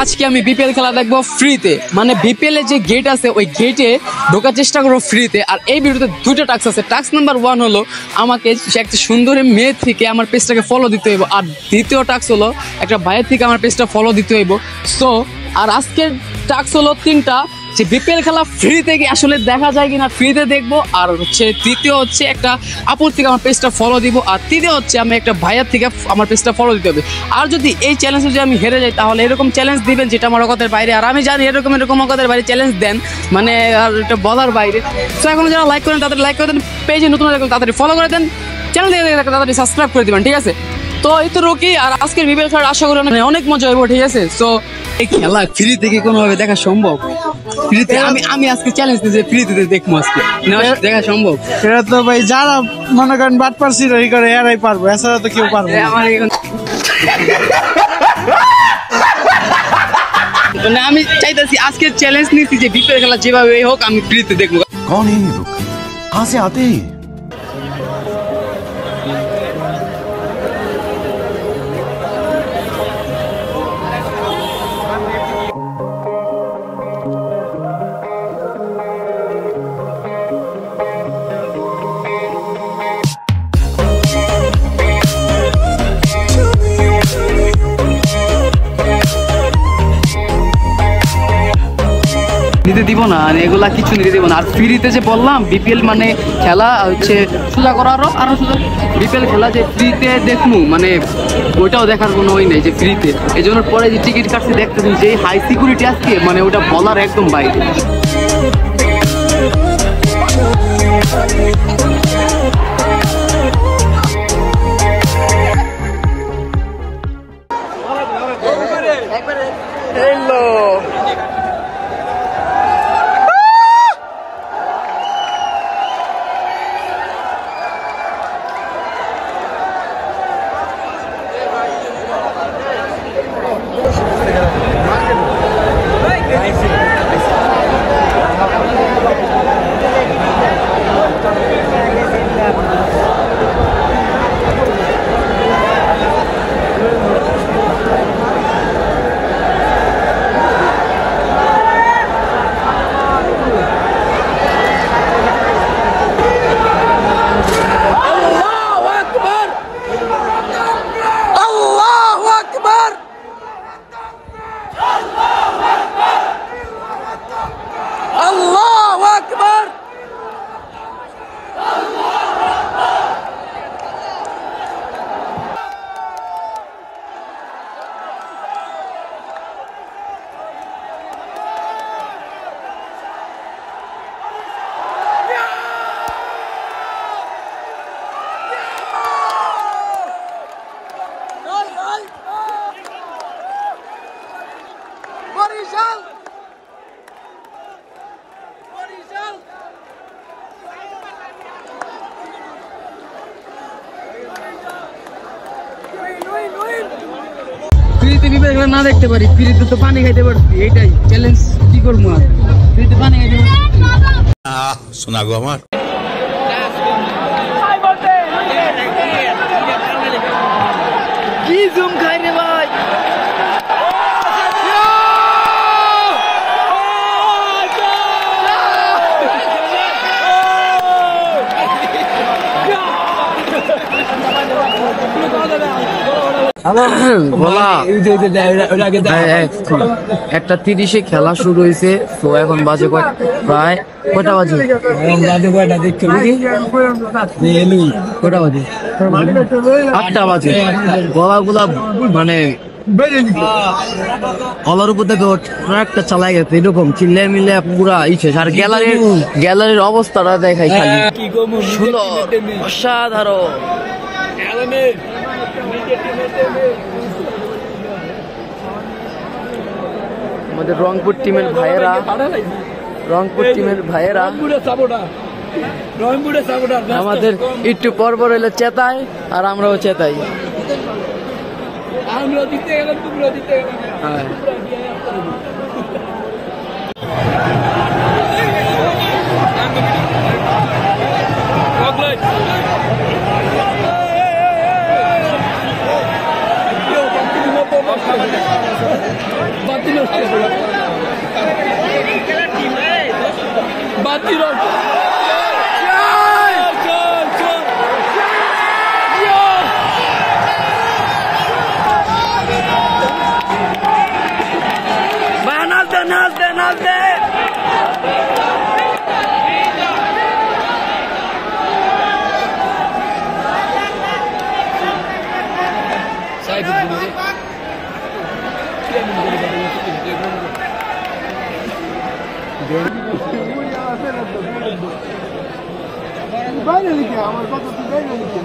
আজকে আমি বিপিএল খেলা দেখবো ফ্রিতে, মানে বিপিএল এর যে গেট আছে ওই গেটে ঢোকার চেষ্টা করবো ফ্রিতে। আর এই ভিডিওতে দুটো টাস্ক আছে। টাস্ক নাম্বার 1 হলো আমাকে একটা সুন্দরী মেয়ে থেকে আমার পেজটাকে ফলো দিতে হইব, আর দ্বিতীয় টাস্ক হলো একটা ভাইয়ের থেকে আমার পেজটা ফলো দিতে হইব। সো আর আজকের টাস্ক হলো 3টা, যে বিপিএল খেলা ফ্রি থেকে আসলে দেখা যায় কিনা ফ্রিতে দেখবো, আর হচ্ছে তৃতীয় হচ্ছে একটা আপুর থেকে আমার পেজটা ফলো দিব, আর তৃতীয় হচ্ছে আমি একটা ভাইয়ার থেকে আমার পেজটা ফলো দিতে হবে। আর যদি এই চ্যালেঞ্জে যদি আমি হেরে যাই তাহলে এরকম চ্যালেঞ্জ দিবেন যেটা আমার অকাতের বাইরে, আর আমি জানি এরকম অকাতের বাইরে চ্যালেঞ্জ দেন, মানে আর এটা বলার বাইরে। তো এখন যারা লাইক করেন তাদের লাইক করে দেন, পেজে নতুন তাড়াতাড়ি ফলো করে দেন, চ্যানেল থেকে তাড়াতাড়ি সাবস্ক্রাইব করে দেবেন, ঠিক আছে? তো এই তো রকি, আর আজকের বিপিএল খেলা আশা করি অনেক মজা হইব, ঠিক আছে? তো এই খেলা ফ্রি থেকে কোনোভাবে দেখা সম্ভব? ফ্রিতে আমি আজকে চ্যালেঞ্জ দিয়েছি ফ্রিতে দেখবো, আজকে দেখা সম্ভব? এটা তো ভাই যারা মনে করেন বাট পারছি রই করে এরাই পারবো, এছাড়া তো কেউ পারবে না। আমি চাইতেছি আজকে চ্যালেঞ্জ নিচ্ছি যে বিপিএল খেলা যেভাবে হোক আমি ফ্রিতে দেখবো। कौन है ये लोग, कहाँ से आते हैं? নিতে দিব না, এগুলা কিছু নিতে দিব না। আর ফ্রিতে যে বললাম বিপিএল মানে খেলা হচ্ছে সোজা করা আরো সোজা, বিপিএল খেলা যে ফ্রিতে দেখবো মানে ওইটাও দেখার কোনো ওই নেই যে ফ্রিতে। এই জন্য পরে যে টিকিট কাটছি দেখতেছি যে হাই সিকিউরিটি আজকে, মানে ওটা বলার একদম বাইরে। ফ্রিতে বিপিএল খেলা না দেখতে পারি, ফ্রিতে তো পানি খাইতে পারছি, এইটাই চ্যালেঞ্জ। কি করবো আর, ফ্রিতে পানি খাইতে পারছি। শোনা গো আমার কি জুম খাই রে ভাই। একটা 30-এ খেলা শুরু হয়েছে। তো এখন বাজে প্রায় কয়টা বাজে? কয়টা বাজে? 8টা বাজে। গলাগুলা মানে গলার উপর থেকে একটা চালাই গেছে, এরকম চিল্লে মিলে পুরা ইচ্ছে। আর গ্যালারির অবস্থাটা দেখাই খালি সুন্দর, অসাধারণ। আমাদের রংপুর টিমের ভাইয়েরা আমাদের একটু পর হইলে চেতাই, আর আমরাও চেতাই। হ্যাঁ বাইরে লিখে আমার কথা তুই বাইরে লিখে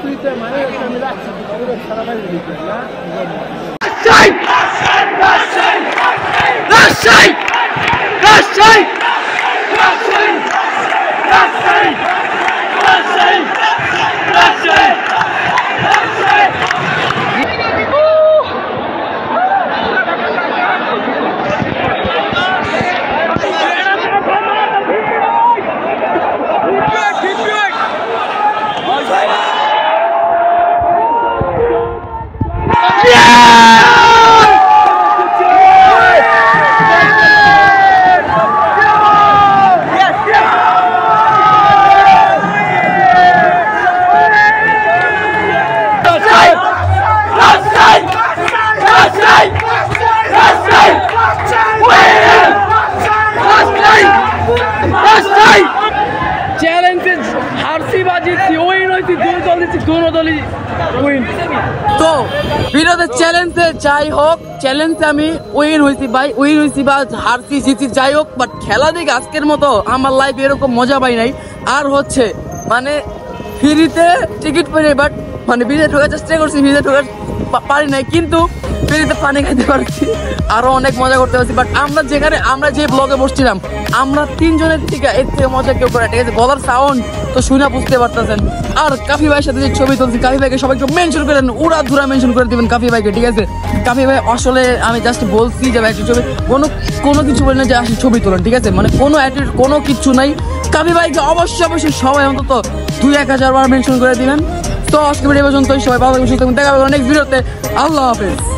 তুই তো মানে আমি রাখছি সারা বাইরে লিখে তো ভিডিওতে চ্যালেঞ্জে যাই হোক, চ্যালেঞ্জে আমি উইন হয়েছি ভাই, উইন হয়েছি বা হারছি জিতছি যাই হোক, বাট খেলা দেখে আজকের মতো আমার লাইফে এরকম মজা পাই নাই। আর হচ্ছে মানে ফ্রিতে টিকিট পাই নাই, বাট মানে ভিড়ে ঢোকার চেষ্টা করছি, ভিড়ে ঢোকার পারি নাই, কিন্তু ফ্রিতে পানি খাইতে পারছি, আরো অনেক মজা করতে পারছি। বাট আমরা যে ব্লগে বসছিলাম, আমরা তিনজনের থেকে এর থেকে মজা কেউ করে, ঠিক আছে? গলার সাউন্ড তো শুনে বুঝতে পারতেছেন। আর কাফি ভাইয়ের সাথে যে ছবি তুলছি, কাফি ভাইকে সবাই একটু মেনশন করেন, উড়া ধুরা মেনশন করে দিবেন কাফি ভাইকে, ঠিক আছে? কাফি ভাই আসলে আমি জাস্ট বলছি যে ভাই একটা ছবি, কোনো কিছু বলি না যে আসলে ছবি তোলেন, ঠিক আছে? মানে কোনো অ্যাটিটিউড কোনো কিছু নাই। কাফি ভাইকে অবশ্যই সবাই অন্তত 2-1000 বার মেনশন করে দিবেন। তো আজকে ভিডিও পর্যন্ত, সবাই ভালো থাকবেন, সুস্থ থাকবেন, দেখা হবে নেক্সট ভিডিওতে। আল্লাহ হাফেজ।